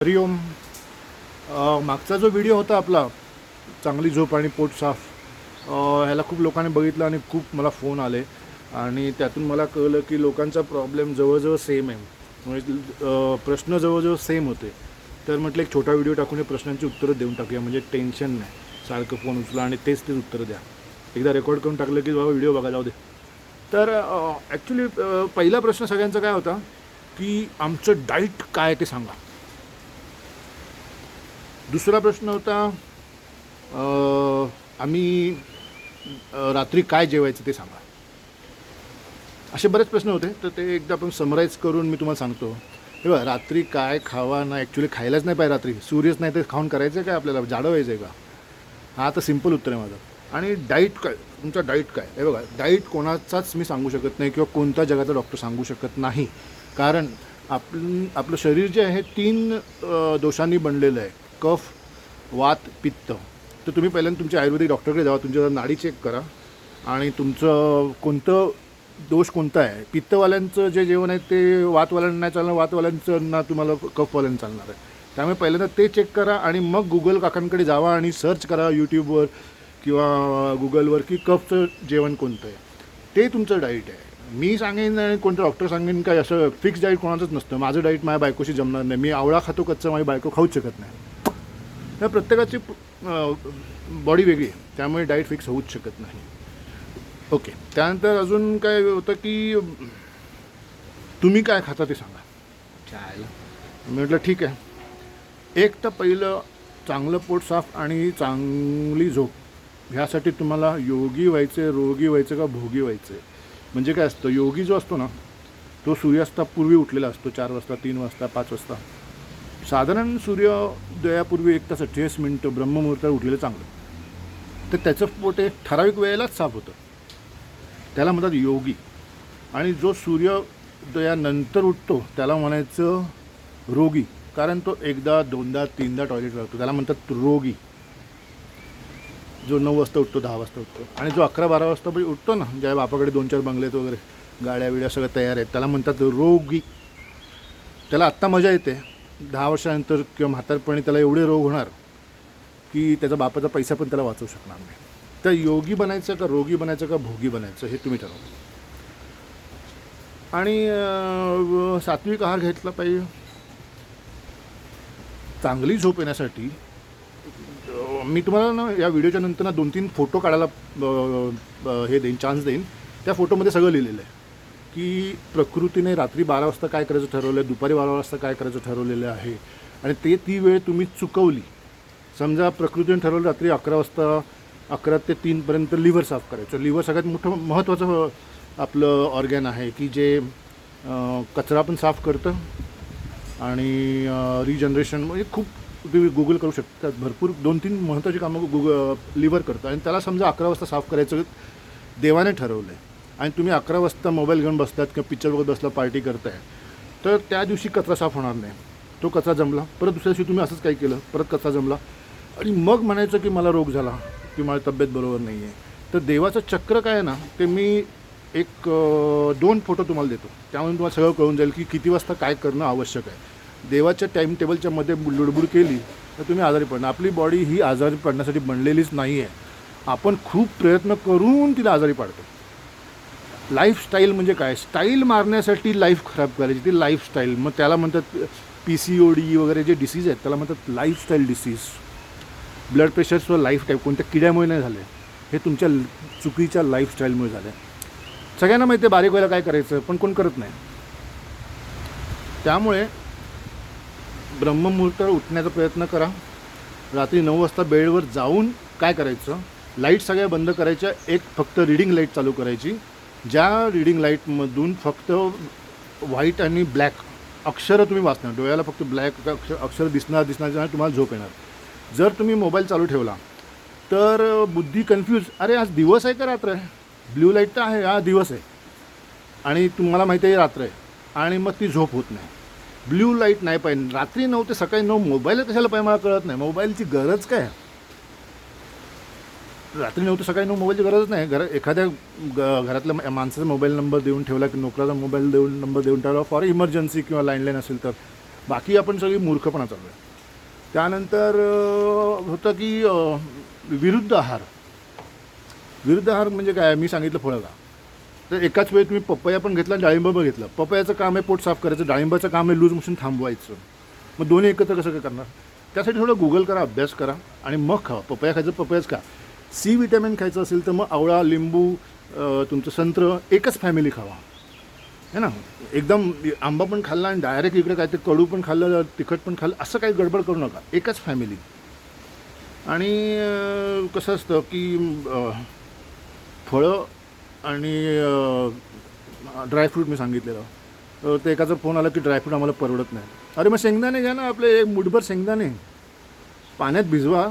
हरिओम. मागचा जो व्हिडिओ होता आपला चांगली झोप आणि पोट साफ, ह्याला खूप लोकांनी बघितलं आणि खूप मला फोन आले आणि त्यातून मला कळलं की लोकांचा प्रॉब्लेम जवळजवळ सेम आहे. म्हणजे प्रश्न जवळजवळ सेम होते. तर म्हटलं एक छोटा व्हिडिओ टाकून प्रश्नांची उत्तरं देऊन टाकूया, म्हणजे टेन्शन नाही. सारखं फोन उचला आणि तेच उत्तरं द्या. एकदा रेकॉर्ड करून टाकलं की बाबा व्हिडिओ बघा, जाऊ दे. तर ॲक्च्युली पहिला प्रश्न सगळ्यांचा काय होता की आमचं डाईट काय ते सांगा. दुसरा प्रश्न होता आम्ही रात्री काय जेवायचं ते सांगा. असे बरेच प्रश्न होते. तर ते एकदा आपण समराईज करून मी तुम्हाला सांगतो. हे बघा, रात्री काय खावा ना, ॲक्च्युली खायलाच नाही पाहिजे. रात्री सूर्यच नाही तर खाऊन करायचं काय आपल्याला, जाडं व्हायचं आहे का? हा तर सिम्पल उत्तर आहे माझं. आणि डाईट काय, तुमचा डाईट काय. हे बघा, डाईट कोणाचाच मी सांगू शकत नाही किंवा कोणत्या जगाचा डॉक्टर सांगू शकत नाही. कारण आपलं शरीर जे आहे 3 दोषांनी बनलेलं आहे: कफ, वात, पित्त. तर तुम्ही पहिल्यांदा तुमच्या आयुर्वेदिक डॉक्टरकडे जावा, तुमच्या नाडी चेक करा आणि तुमचं कोणतं दोष कोणता आहे. पित्तवाल्यांचं जे जेवण आहे ते वातवाल्यांना नाही चालणार, वातवाल्यांचं ना तुम्हाला कफवाल्यांना चालणार आहे. त्यामुळे पहिल्यांदा ते चेक करा आणि मग गुगल काकांकडे जावा आणि सर्च करा यूट्यूबवर किंवा गुगलवर की कफचं जेवण कोणतं आहे. ते तुमचं डाईट आहे. मी सांगेन आणि कोणतं डॉक्टर सांगेन काय असं फिक्स डाईट कोणाचंच नसतं. माझं डाईट माझ्या बायकोशी जमणार नाही. मी आवळा खातो कच्चा, माझी बायको खाऊच शकत नाही. तर प्रत्येकाची बॉडी वेगळी आहे, त्यामुळे डाईट फिक्स होऊच शकत नाही. ओके. त्यानंतर अजून काय होतं की तुम्ही काय खाता ते सांगा. काय मी म्हटलं ठीक आहे. एक तर पहिलं चांगलं पोट साफ आणि चांगली झोप, ह्यासाठी तुम्हाला योगी व्हायचं, रोगी व्हायचं का भोगी व्हायचं. म्हणजे काय असतं, योगी जो असतो ना तो सूर्यास्तापूर्वी उठलेला असतो. 4 वाजता, 3 वाजता, 5 वाजता. साधारण सूर्योदयापूर्वी 1 तास 48 मिनटं ब्रह्ममुहूर्तावर उठलेलं चांगलं. तर त्याचं पोट एक ठराविक वेळेलाच साफ होतं. त्याला म्हणतात योगी. आणि जो सूर्योदयानंतर उठतो त्याला म्हणायचं रोगी, कारण तो 1दा 2दा 3दा टॉयलेट राहतो. त्याला म्हणतात रोगी. जो 9 वाजता उठतो, 10 वाजता उठतो. आणि जो 11-12 वाजता उठतो ना, ज्या बापाकडे 2-4 बंगलेत वगैरे, गाड्या बिड्या सगळं तयार आहेत, त्याला म्हणतात रोगी. त्याला आत्ता मजा येते. 10 वर्षानंतर किंवा म्हातारपणी त्याला एवढे रोग होणार की त्याचा बापाचा पैसा पण त्याला वाचवू शकणार नाही. तर योगी बनायचं का रोगी बनायचं का भोगी बनायचं हे तुम्ही ठरवा. आणि सात्विक आहार घेतला पाहिजे. चांगली झोप येण्यासाठी मी तुम्हाला ना या व्हिडिओच्या नंतर ना 2-3 फोटो काढायला हे देईन, चान्स देईन. त्या फोटोमध्ये सगळं लिहिलेलं आहे की प्रकृतीने रात्री 12 वाजता काय करायचं ठरवलं आहे, दुपारी 12 वाजता काय करायचं ठरवलेलं आहे. आणि ती वेळ तुम्ही चुकवली. समजा प्रकृतीने ठरवलं रात्री 11 वाजता 11 ते 3पर्यंत लिव्हर साफ करायचं. लिव्हर सगळ्यात मोठं महत्त्वाचं आपलं ऑर्गॅन आहे की जे कचरा पण साफ करतं आणि रिजनरेशन, म्हणजे खूप तुम्ही गुगल करू शकता. भरपूर 2-3 महत्त्वाची कामं लिव्हर करतं. आणि त्याला समजा 11 वाजता साफ करायचं देवाने ठरवलं आहे आणि तुम्ही 11 वाजता मोबाईल घेऊन बसलात किंवा पिक्चर बघत बसला, पार्टी करताय, तर त्या दिवशी कचरा साफ होणार नाही. तो कचरा जमला, परत दुसऱ्या दिवशी तुम्ही असंच काही केलं, परत कचरा जमला आणि मग म्हणायचं की मला रोग झाला की माझी तब्येत बरोबर नाही आहे. तर देवाचं चक्र काय आहे ना, ते मी एक 2 फोटो तुम्हाला देतो. त्यामुळे तुम्हाला सगळं कळून जाईल की किती वाजता काय करणं आवश्यक आहे. देवाच्या टाईम टेबलच्या मध्ये लुडबुड केली तर तुम्ही आजारी पडणार. आपली बॉडी ही आजारी पडण्यासाठी बनलेलीच नाही आहे. आपण खूप प्रयत्न करून तिला आजारी पाडतो. लाईफस्टाईल म्हणजे काय, स्टाईल मारण्यासाठी लाईफ खराब करायची, ती लाईफस्टाईल. मग त्याला म्हणतात PCOD वगैरे जे डिसीज आहेत त्याला म्हणतात लाईफस्टाईल डिसीज. ब्लड प्रेशरचं लाईफ टाईप कोणत्या किड्यामुळे नाही झालं, हे तुमच्या चुकीच्या लाईफस्टाईलमुळे झालं. सगळ्यांना माहिती आहे बारीक व्हायला काय करायचं, पण कोण करत नाही. त्यामुळे ब्रह्ममुहूर्तावर उठण्याचा प्रयत्न करा. रात्री 9 वाजता बेडवर जाऊन काय करायचं, लाईट सगळ्या बंद करायच्या, एक फक्त रीडिंग लाईट चालू करायची. ज्या रीडिंग लाईटमधून फक्त व्हाईट आणि ब्लॅक अक्षरं तुम्ही वाचणार. डोळ्याला फक्त ब्लॅक अक्षर दिसणार आणि तुम्हाला झोप येणार. जर तुम्ही मोबाईल चालू ठेवला तर बुद्धी कन्फ्यूज, अरे आज दिवस आहे का रात्र आहे, ब्ल्यू लाईट तर आहे, हा दिवस आहे आणि तुम्हाला माहिती आहे रात्र आहे, आणि मग ती झोप होत नाही. ब्ल्यू लाईट नाही पाहिजे. रात्री 9 ते सकाळी 9 मोबाईल कशाला पाहिजे मला कळत नाही. मोबाईलची गरज काय, रात्री 9 ते सकाळी 9 मोबाईलची गरज नाही. एखाद्या घरातल्या माणसाचा मोबाईल नंबर देऊन ठेवला की नोकराचा मोबाईल नंबर देऊन ठेवला फॉर इमर्जन्सी किंवा लँडलाईन असेल तर. बाकी आपण सगळी मूर्खपणा चालू आहे. त्यानंतर होतं की विरुद्ध आहार. विरुद्ध आहार म्हणजे काय, मी सांगितलं फळं का, तर एकाच वेळी तुम्ही पपया पण घेतला आणि डाळिंब पण घेतलं. पपयाचं काम आहे पोट साफ करायचं, डाळिंबाचं काम आहे लूज मोशन थांबवायचं. मग दोन्ही एकत्र कसं काय करणार? त्यासाठी थोडं गुगल करा, अभ्यास करा आणि मग खावा. पपया खायचं, पपयाच खा. सी विटॅमिन खायचं असेल तर मग आवळा, लिंबू, तुमचं संत्र एकच फॅमिली खावा, है ना. एकदम आंबा पण खाल्ला आणि डायरेक्ट इकडे काय ते कडू पण खाल्लं, तिखट पण खाल्लं, असं काही गडबड करू नका. एकच फॅमिली. आणि कसं असतं की फळं आणि ड्रायफ्रूट मी सांगितलेलं, ते एकाचा फोन आला की ड्रायफ्रूट आम्हाला परवडत नाही. अरे मग शेंगदाणे घ्या ना, आपले एक मुठभर शेंगदाणे पाण्यात भिजवा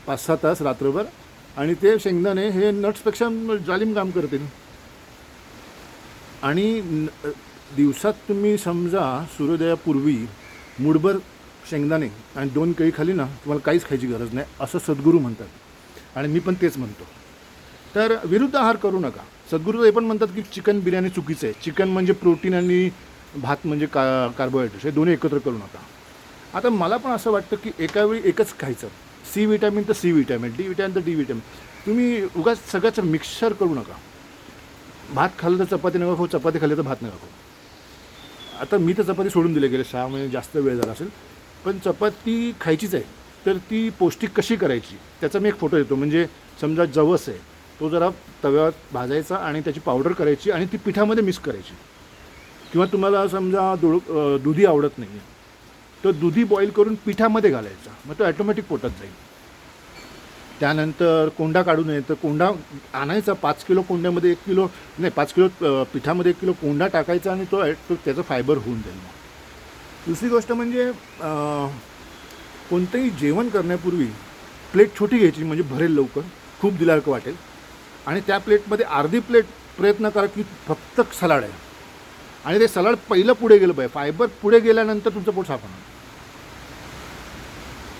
5-6 तास रात्रभर, आणि ते शेंगदाणे हे नट्सपेक्षा जालिम काम करतील. आणि दिवसात तुम्ही समजा सूर्योदयापूर्वी मुठभर शेंगदाणे आणि 2 केळी खाली ना, तुम्हाला काहीच खायची गरज नाही, असं सद्गुरू म्हणतात. आणि मी पण तेच म्हणतो. तर विरुद्ध आहार करू नका. सद्गुरू हे पण म्हणतात की चिकन बिर्याणी चुकीचं आहे. चिकन म्हणजे प्रोटीन आणि भात म्हणजे कार्बोहायड्रेट्स, हे दोन्ही एकत्र करू नका. आता मला पण असं वाटतं की एकावेळी एकच खायचं. सी विटॅमिन तर सी विटॅमिन, डी विटॅमिन तर डी विटॅमिन. तुम्ही उगाच सगळ्याचं मिक्सर करू नका. भात खाल्लं तर चपाती नका खाऊ, चपाती खाल्ली तर भात नका खाऊ. आता मी तर चपाती सोडून दिले, गेले 6 महिने जास्त वेळ झाला असेल, पण चपाती खायचीच आहे. तर ती पौष्टिक कशी करायची त्याचा मी एक फोटो देतो. म्हणजे समजा जवस आहे, तो जरा तव्यावर भाजायचा आणि त्याची पावडर करायची आणि ती पिठामध्ये मिक्स करायची. किंवा तुम्हाला समजा दुधी आवडत नाही, तर दुधी बॉईल करून पिठामध्ये घालायचा, मग तो ॲटोमॅटिक पोटात जाईल. त्यानंतर कोंडा काढू नये, तर कोंडा आणायचा. 5 किलो कोंड्यामध्ये 1 किलो नाही, 5 किलो पिठामध्ये 1 किलो कोंडा टाकायचा आणि तो त्याचं फायबर होऊन जाईल. दुसरी गोष्ट म्हणजे कोणतंही जेवण करण्यापूर्वी प्लेट छोटी घ्यायची, म्हणजे भरेल लवकर, खूप दिल्यासारखं वाटेल. आणि त्या प्लेटमध्ये अर्धी प्लेट प्रयत्न करा की फक्त सलाड आहे, आणि ते सलाड पहिलं पुढे गेलं पाहिजे. फायबर पुढे गेल्यानंतर तुमचं पोट साफ होणार.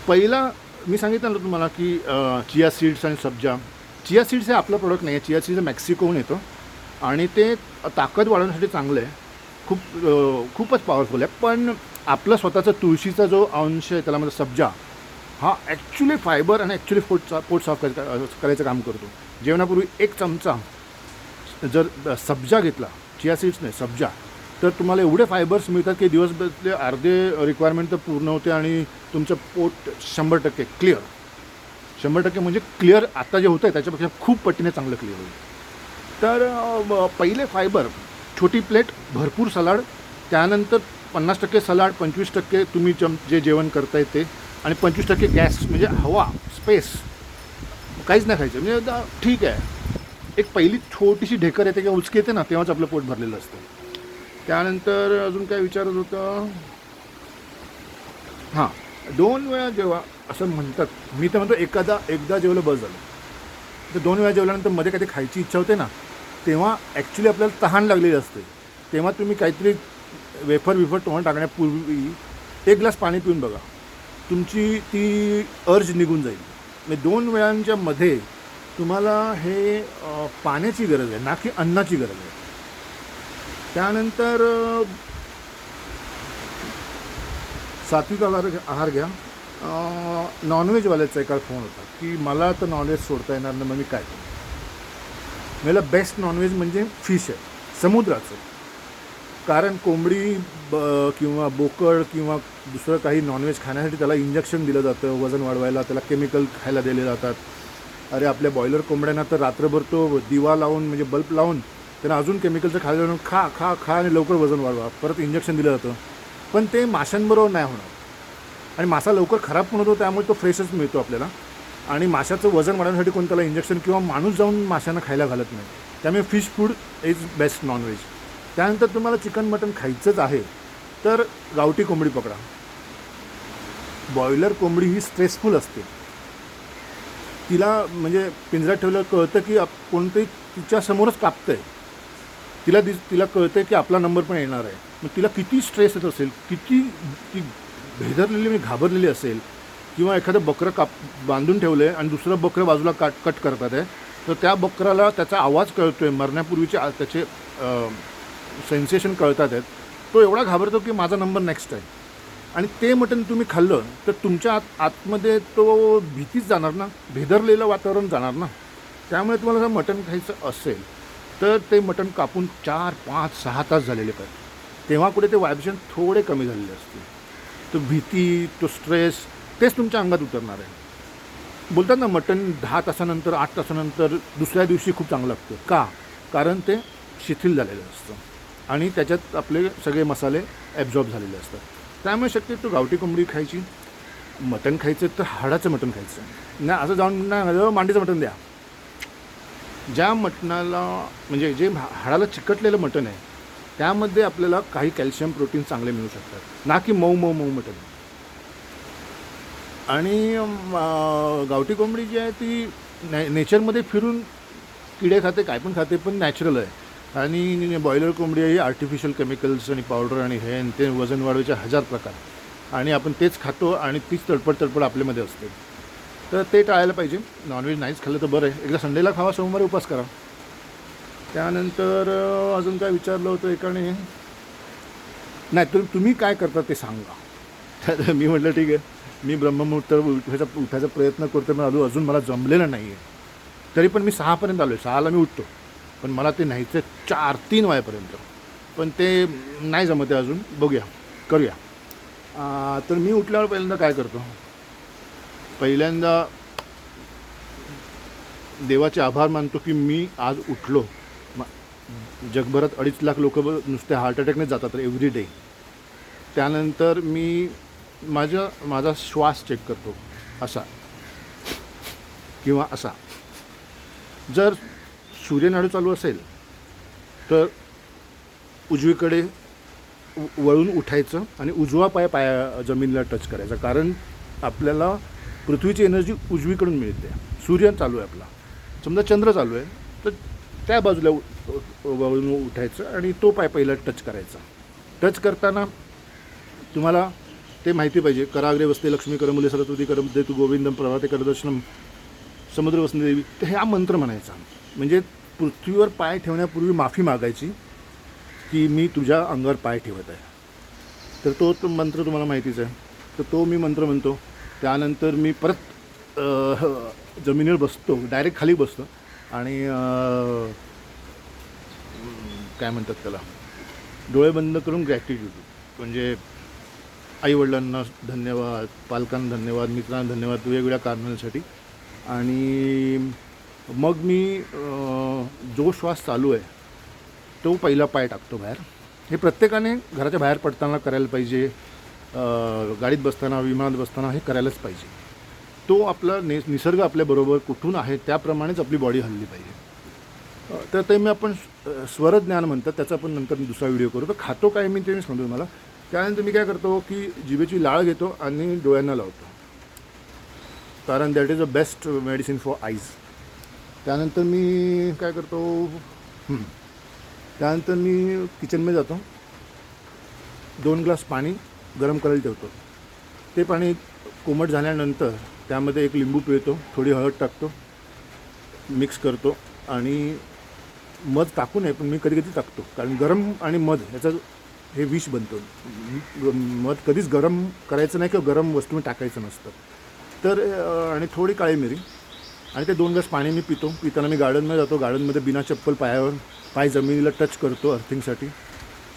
पहिला मी सांगितलं ना तुम्हाला की चिया सीड्स आणि सब्जा. चिया सीड्स हे आपलं प्रोडक्ट नाही आहे. चिया सीड्स मेक्सिकोहून येतो आणि ते ताकद वाढवण्यासाठी चांगलं आहे, खूपच पॉवरफुल आहे. पण आपलं स्वतःचा तुळशीचा जो अंश आहे त्याला म्हणजे सब्जा, हा ॲक्च्युली फायबर आणि ॲक्च्युली पोट साफ करायचं काम करतो. जेवणापूर्वी 1 चमचा जर सब्जा घेतला, चिया सीड्स नाही सब्जा, तर तुम्हाला एवढे फायबर्स मिळतात की दिवसभरातले अर्धे रिक्वायरमेंट तर पूर्ण होते आणि तुमचं पोट 100% क्लिअर. 100% म्हणजे क्लिअर आता जे होतं आहे त्याच्यापेक्षा खूप पटीने चांगलं क्लिअर होईल. तर पहिले फायबर, छोटी प्लेट, भरपूर सलाड, त्यानंतर 50% सलाड, 25% तुम्ही जे जेवण करताय ते, आणि 25% गॅस म्हणजे हवा, स्पेस, काहीच नाही खायचं. म्हणजे ठीक आहे, एक पहिली छोटीशी ढेकर येते किंवा उचकी येते ना, तेव्हाच आपलं पोट भरलेलं असतं. त्यानंतर अजून काय विचारत होतं, हां, 2 वेळा जेव्हा असं म्हणतात, मी तर म्हणतो एकदा जेवलं बस झालं. तर 2 वेळा जेवल्यानंतर मध्ये काहीतरी खायची इच्छा होते ना, तेव्हा ॲक्च्युली आपल्याला तहान लागलेली असते. तेव्हा तुम्ही काहीतरी वेफर तोंड टाकण्यापूर्वी 1 ग्लास पाणी पिऊन बघा, तुमची ती अर्ज निघून जाईल. म्हणजे 2 वेळांच्या मध्ये तुम्हाला हे पाण्याची गरज आहे, ना की अन्नाची गरज आहे. त्यानंतर सात्विक आहार घ्या. नॉनव्हेजवाल्याचा एका फोन होता की मला तर नॉनव्हेज सोडता येणार नाही, मग मी काय करू. मला बेस्ट नॉनव्हेज म्हणजे फिश आहे, समुद्राचं. कारण कोंबडी किंवा बोकड किंवा दुसरं काही नॉनव्हेज खाण्यासाठी त्याला इंजेक्शन दिलं जातं, वजन वाढवायला त्याला केमिकल खायला दिले जातात. अरे आपल्या बॉयलर कोंबड्यांना तर रात्रभर तो दिवा लावून म्हणजे बल्ब लावून त्यांना अजून केमिकलचं खायला लावून खा आणि लवकर वजन वाढवा, परत इंजेक्शन दिलं जातं. पण ते माशांबरोबर नाही होणार, आणि मासा लवकर खराब पण होतो, त्यामुळे तो फ्रेशच मिळतो आपल्याला. आणि माशाचं वजन वाढवण्यासाठी कोण त्याला इंजेक्शन किंवा माणूस जाऊन माशांना खायला घालत नाही. त्यामुळे fish food is best non veg. त्यानंतर तुम्हाला चिकन मटन खायचंच आहे तर गावठी कोंबडी पकडा. बॉयलर कोंबडी ही स्ट्रेसफुल असते. तिला म्हणजे पिंजऱ्यात ठेवलं कळतं की कोणतंही तिच्यासमोरच कापतं आहे. तिला कळतं की आपला नंबर पण येणार आहे. मग तिला किती स्ट्रेस येत असेल, किती ती भेदरलेली म्हणजे घाबरलेली असेल. किंवा एखादं बकरं बांधून ठेवलं आहे आणि दुसरं बकरं बाजूला कट करतात आहे, तर त्या बकराला त्याचा आवाज कळतो आहे, मरण्यापूर्वीचे त्याचे सेन्सेशन कळतात आहेत. तो एवढा घाबरतो की माझा नंबर नेक्स्ट आहे. आणि ते मटण तुम्ही खाल्लं तर तुमच्या आतमध्ये तो भीतीच जाणार ना, भेदरलेलं वातावरण जाणार ना. त्यामुळे तुम्हाला जर मटण खायचं असेल तर ते मटण कापून 4, 5, 6 तास झालेले पाहिजे. तेव्हा कुठे ते व्हायब्रेशन थोडे कमी झालेले असतील. तो भीती, तो स्ट्रेस तेच तुमच्या अंगात उतरणार आहे. बोलतात ना, मटण 10 तासानंतर 8 तासानंतर दुसऱ्या दिवशी खूप चांगलं लागतं. का? कारण ते शिथिल झालेलं असतं आणि त्याच्यात आपले सगळे मसाले ॲब्झॉर्ब झालेले असतात. त्यामुळे शक्यतो गावठी कोंबडी खायची. मटण खायचं तर हाडाचं मटण खायचं नाही, असं जाऊन नाही मांडीचं मटण द्या. ज्या मटणाला म्हणजे जे हाडाला चिकटलेलं मटण आहे त्यामध्ये आपल्याला काही कॅल्शियम प्रोटीन चांगले मिळू शकतात, ना की मऊ मऊ मऊ मटण. आणि गावठी कोंबडी जी आहे ती नेचरमध्ये फिरून किडे खाते, काय पण खाते, पण नॅचरल आहे. आणि बॉयलर कोंबडी ही आर्टिफिशियल केमिकल्स आणि पावडर आणि हे आणि ते वजन वाढवायचे 1000 प्रकार, आणि आपण तेच खातो आणि तीच तडपड आपल्यामध्ये असते. तर ते टाळायला पाहिजे. नॉनव्हेज नाहीच खाल्लं तर बरं आहे. एकदा संडेला खावा, सोमवारी उपास करा. त्यानंतर अजून काय विचारलं होतं एकाने, नाही तर तुम्ही काय करता ते सांगा. तर मी म्हटलं ठीक आहे, मी ब्रह्ममुहूर्त उठायचा प्रयत्न करतो, पण अजून मला जमलेलं नाही आहे. तरी पण मी 6पर्यंत आलो आहे. 6ला मी उठतो, पण मला ते न्यायचं 4-3 वाजेपर्यंत. पण ते नाही जमत आहे अजून. बघूया, करूया. तर मी उठल्यावर पहिल्यांदा काय करतो, पहिल्यांदा देवाचे आभार मानतो की मी आज उठलो. जगभरात 2.5 लाख लोक नुसते हार्ट अटॅकनेच जातात एव्हरी डे. त्यानंतर मी माझा श्वास चेक करतो, असा किंवा असा. जर सूर्यनाडू चालू असेल तर उजवीकडे वळून उठायचं आणि उजवा पाय जमिनीला टच करायचा. कारण आपल्याला पृथ्वीची एनर्जी उजवीकडून मिळते. सूर्य चालू आहे आपला, समजा चंद्र चालू आहे तर त्या बाजूला वळून उठायचं आणि तो पाय पहिला टच करायचा. टच करताना तुम्हाला ते माहिती पाहिजे, कराग्रे वसते लक्ष्मी करमुले सरस्वती करमते तू गोविंदम प्रभाते करदर्शनम समुद्र वसंती देवी. तर हा मंत्र म्हणायचा. म्हणजे पृथ्वीवर पाय ठेवण्यापूर्वी माफी मागायची की मी तुझ्या अंगावर पाय ठेवत आहे. तर तो मंत्र तुम्हाला माहितीच आहे. तर तो मी मंत्र म्हणतो. त्यानंतर मी परत जमिनीवर बसतो, डायरेक्ट खाली बसतो आणि काय म्हणतात त्याला, डोळे बंद करून ग्रॅटिट्यूड, म्हणजे आईवडिलांना धन्यवाद, पालकांना धन्यवाद, मित्रांना धन्यवाद, वेगवेगळ्या कारणांसाठी. आणि मग मी जो श्वास चालू आहे तो पहिला पाय टाकतो बाहेर. हे प्रत्येकाने घराच्या बाहेर पडताना करायला पाहिजे, गाडीत बसताना, विमानात बसताना हे करायलाच पाहिजे. तो आपला निसर्ग आपल्याबरोबर कुठून आहे त्याप्रमाणेच आपली बॉडी हलली पाहिजे. तर ते मी आपण स्वरज्ञान म्हणतात, त्याचा आपण नंतर दुसरा व्हिडिओ करू. तर खातो काय मी ते मी सांगतो तुम्हाला. त्यानंतर मी काय करतो की जिभेची लाळ घेतो आणि डोळ्यांना लावतो, कारण that is a best medicine for eyes. त्यानंतर मी काय करतो, त्यानंतर मी किचनमध्ये जातो, 2 ग्लास पाणी गरम करायला ठेवतो. ते पाणी कोमट झाल्यानंतर त्यामध्ये 1 लिंबू पिळतो, थोडी हळद टाकतो, मिक्स करतो. आणि मध टाकू नये, पण मी कधी कधी टाकतो, कारण गरम आणि मध ह्याचं हे विष बनतो. मध कधीच गरम करायचं नाही किंवा गरम वस्तू टाकायचं नसतं. तर आणि थोडी काळी मिरी आणि ते 2 ग्लास पाणी मी पितो. पिताना मी गार्डनमध्ये जातो, गार्डनमध्ये बिना चप्पल पाय जमिनीला टच करतो अर्थिंगसाठी.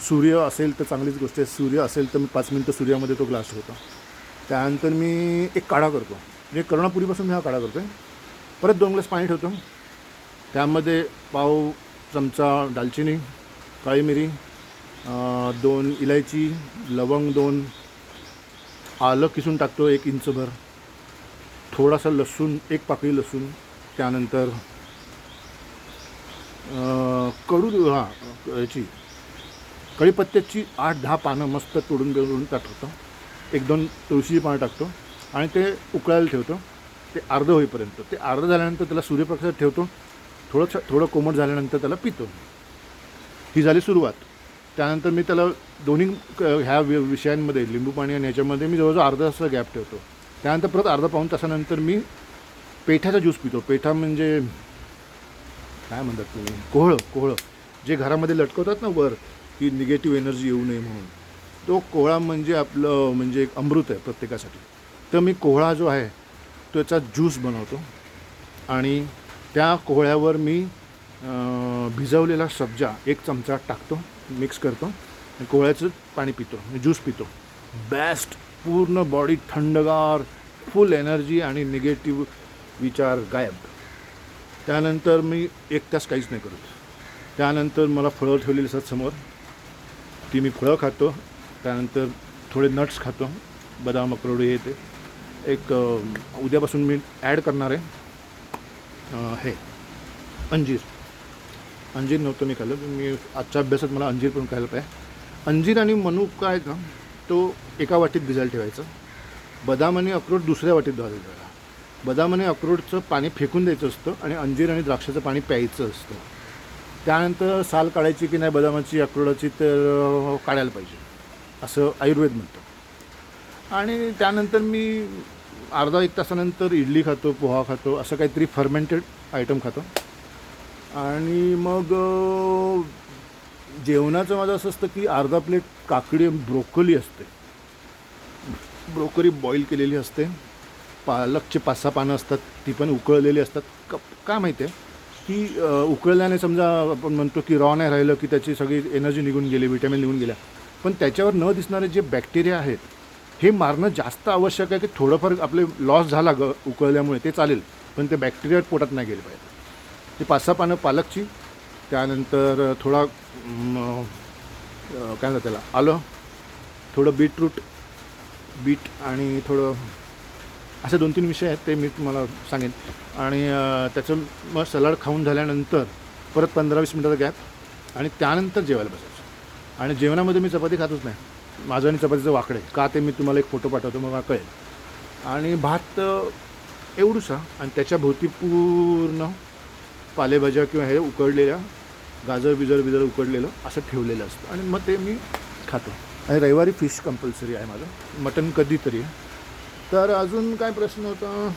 सूर्य असेल तर चांगलीच गोष्ट आहे, सूर्य असेल तर मी 5 मिनटं सूर्यामध्ये तो ग्लास ठेवतो. त्यानंतर मी एक काढा करतो, म्हणजे करोनापूर्वीपासून मी हा काढा करतो आहे. परत 2 ग्लास पाणी ठेवतो, त्यामध्ये पाव चमचा दालचिनी, काळी मिरी, 2 इलायची, लवंग 2, आलं किसून टाकतो 1 इंचभर, थोडासा लसूण, 1 पाकळी लसूण. त्यानंतर याची कढीपत्त्याची 8-10 पानं मस्त तोडून टाकतो. 1-2 तुळशीची पानं टाकतो आणि ते उकळायला ठेवतो. ते अर्धं होईपर्यंत. ते अर्धं झाल्यानंतर त्याला सूर्यप्रकाशात ठेवतो. थोडं कोमट झाल्यानंतर त्याला पितो. ही झाली सुरुवात. त्यानंतर मी त्याला दोन्ही ह्या विषयांमध्ये, लिंबू पाणी आणि ह्याच्यामध्ये मी जवळजवळ अर्धा तासाचा गॅप ठेवतो. त्यानंतर परत अर्धा-पाऊण तासानंतर मी पेठाचा ज्यूस पितो. पेठा म्हणजे काय म्हणतात तुम्ही, कोहळं जे घरामध्ये लटकवतात ना वर, की निगेटिव्ह एनर्जी येऊ नये म्हणून, तो कोहळा म्हणजे आपलं म्हणजे एक अमृत आहे प्रत्येकासाठी. तर मी कोहळा जो आहे त्याचा ज्यूस बनवतो आणि त्या कोहळ्यावर मी भिजवलेला सब्जा 1 चमचा टाकतो, मिक्स करतो आणि कोहळ्याचं पाणी पितो, ज्यूस पितो. बेस्ट. पूर्ण बॉडी थंडगार, फुल एनर्जी आणि निगेटिव्ह विचार गायब. त्यानंतर मी 1 तास काहीच नाही करत. त्यानंतर मला फळं ठेवलेली असतात समोर, ती मी फळं खातो. त्यानंतर थोडे नट्स खातो, बदाम अक्रोड हे ते. एक उद्यापासून मी ॲड करणार आहे हे अंजीर. अंजीर नव्हतं मी खाल्लं, मी आजच्या अभ्यासात मला अंजीर पण खायला पाहिजे. अंजीर आणि मनुका आहे ना, तो एका वाटीत भिजायला ठेवायचा. बदाम आणि अक्रोड दुसऱ्या वाटीत भिजायला ठेवायला. बदाम आणि अक्रोडचं पाणी फेकून द्यायचं असतं आणि अंजीर आणि द्राक्षाचं पाणी प्यायचं असतं. त्यानंतर साल काढायची की नाही बदामाची अक्रोडाची तर काढायला पाहिजे असं आयुर्वेद म्हणतं. आणि त्यानंतर मी अर्धा 1 तासानंतर इडली खातो, पोहा खातो, असं काहीतरी फर्मेंटेड आयटम खातो. आणि मग जेवणाचं माझं असं असतं की अर्धा प्लेट काकडी ब्रोकोली असते. ब्रोकोली बॉईल केलेली असते. पालकचे 5-6 पानं असतात, ती पण उकळलेली असतात. काय माहिती आहे की उकळल्याने समजा आपण म्हणतो की रॉ नाही राहिलं की त्याची सगळी एनर्जी निघून गेली, विटॅमिन निघून गेल्या. पण त्याच्यावर न दिसणारे जे बॅक्टेरिया आहेत हे मारणं जास्त आवश्यक आहे. की थोडंफार आपले लॉस झाला उकळल्यामुळे ते चालेल, पण ते बॅक्टेरिया पोटात नाही गेले पाहिजे. ते 5-6 पानं पालकची, त्यानंतर थोडा काय म्हणतात त्याला आलं, थोडं बीट आणि थोडं असे 2-3 विषय आहेत ते मी तुम्हाला सांगेन. आणि त्याचं मग सलाड खाऊन झाल्यानंतर परत 15-20 मिनटाचा गॅप आणि त्यानंतर जेवायला बसायचं. आणि जेवणामध्ये मी चपाती खातच नाही. माझं आणि चपातीचं वाकडे का ते मी तुम्हाला एक फोटो पाठवतो, मग कळेल. आणि भात एवढूसा आणि त्याच्या भोवती पूर्ण पालेभाज्या किंवा हे उकडलेल्या गाजर बिजर उकडलेलं असं ठेवलेलं असतं आणि मग ते मी खातो. आणि रविवारी फिश कंपल्सरी आहे माझं, मटण कधीतरी आहे. तर अजून काय प्रश्न होता?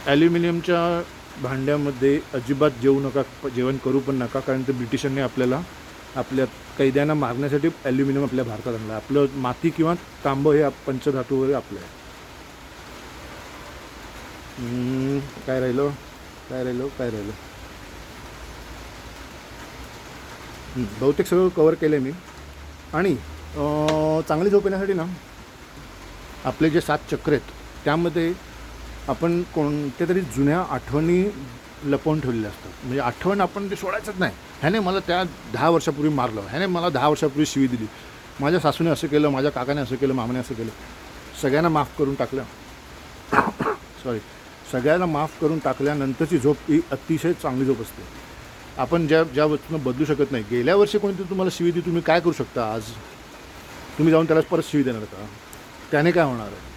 ॲल्युमिनियमच्या भांड्यामध्ये अजिबात जेवू नका, जेवण करू पण नका, कारण ते ब्रिटिशांनी आपल्या कैद्यांना मारण्यासाठी ॲल्युमिनियम आपल्या भारतात आणलं. आपलं माती किंवा तांबं हे पंचधातू वगैरे आपलं आहे. काय राहिलं बहुतेक सगळं कवर केलं आहे मी. आणि चांगली झोप येण्यासाठी ना आपले जे 7 चक्र आहेत त्यामध्ये आपण कोणत्या तरी जुन्या आठवणी लपवून ठेवलेल्या असतात. म्हणजे आठवण आपण ते सोडायचंच नाही. ह्याने मला त्या 10 वर्षापूर्वी मारलं, ह्याने मला 10 वर्षापूर्वी शिवी दिली, माझ्या सासूने असं केलं, माझ्या काकाने असं केलं, मामाने असं केलं. सगळ्यांना माफ करून टाकलं सगळ्यांना माफ करून टाकल्यानंतरची झोप ही अतिशय चांगली झोप असते. आपण ज्या वस्तूनं बदलू शकत नाही. गेल्या वर्षी कोणीतरी तुम्हाला शिवी दिली, तुम्ही काय करू शकता? आज तुम्ही जाऊन त्याला परत शिवी देणार का? त्याने काय होणार आहे?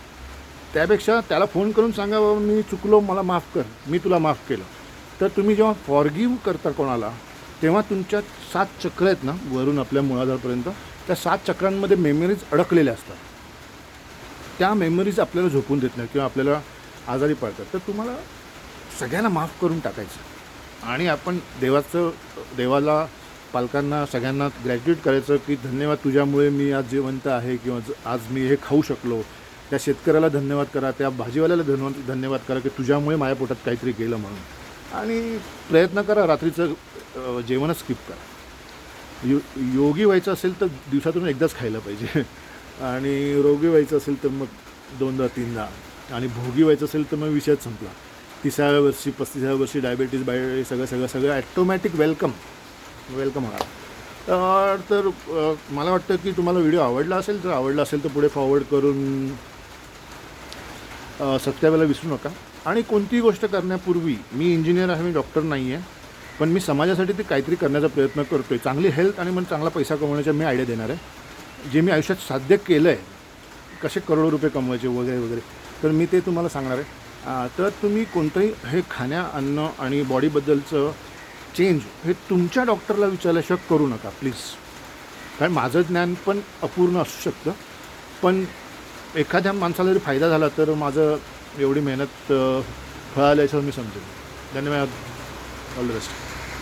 त्यापेक्षा त्याला फोन करून सांगा, बाबा मी चुकलो, मला माफ कर, मी तुला माफ केलं. तर तुम्ही जेव्हा फॉरगिव्ह करता कोणाला, तेव्हा तुमच्या 7 चक्र आहेत ना वरून आपल्या मुळाधारपर्यंत, त्या 7 चक्रांमध्ये मेमरीज अडकलेल्या असतात. त्या मेमरीज आपल्याला झोपून देत नाही किंवा आपल्याला आजारी पडतात. तर तुम्हाला सगळ्यांना माफ करून टाकायचं आणि आपण देवाला, पालकांना, सगळ्यांना ग्रॅज्युएट करायचं की धन्यवाद, तुझ्यामुळे मी आज जिवंत आहे किंवा आज मी हे खाऊ शकलो. त्या शेतकऱ्याला धन्यवाद करा, त्या भाजीवाल्याला धन्यवाद करा की तुझ्यामुळे माझ्या पोटात काहीतरी गेलं म्हणून. आणि प्रयत्न करा रात्रीचं जेवणच स्किप करा. योगी व्हायचं असेल तर दिवसातून एकदाच खायला पाहिजे आणि रोगी व्हायचं असेल तर मग 2दा-3दा. आणि भोगी व्हायचं असेल तर मग विषयच संपला. 30व्या वर्षी 35व्या वर्षी डायबेटीज सगळं ॲटोमॅटिक वेलकम होणार. तर मला वाटतं की तुम्हाला व्हिडिओ आवडला असेल तर पुढे फॉरवर्ड करून सबस्क्राईबला विसरू नका. आणि कोणतीही गोष्ट करण्यापूर्वी, मी इंजिनियर आहे, मी डॉक्टर नाही आहे, पण मी समाजासाठी ते काहीतरी करण्याचा प्रयत्न करतो आहे. चांगली हेल्थ आणि मग चांगला पैसा कमवण्याच्या मी आयडिया देणार आहे, जे मी आयुष्यात साध्य केलं आहे, कसे करोडो रुपये कमवायचे वगैरे. तर मी ते तुम्हाला सांगणार आहे. तर तुम्ही कोणतंही हे अन्न आणि बॉडीबद्दलचं चेंज हे तुमच्या डॉक्टरला विचारल्याशिवाय करू नका प्लीज. कारण माझं ज्ञान पण अपूर्ण असू शकतं, पण एखाद्या माणसाला जरी फायदा झाला तर माझं एवढी मेहनत फळाल्याचं मी समजेन. धन्यवाद. All the best.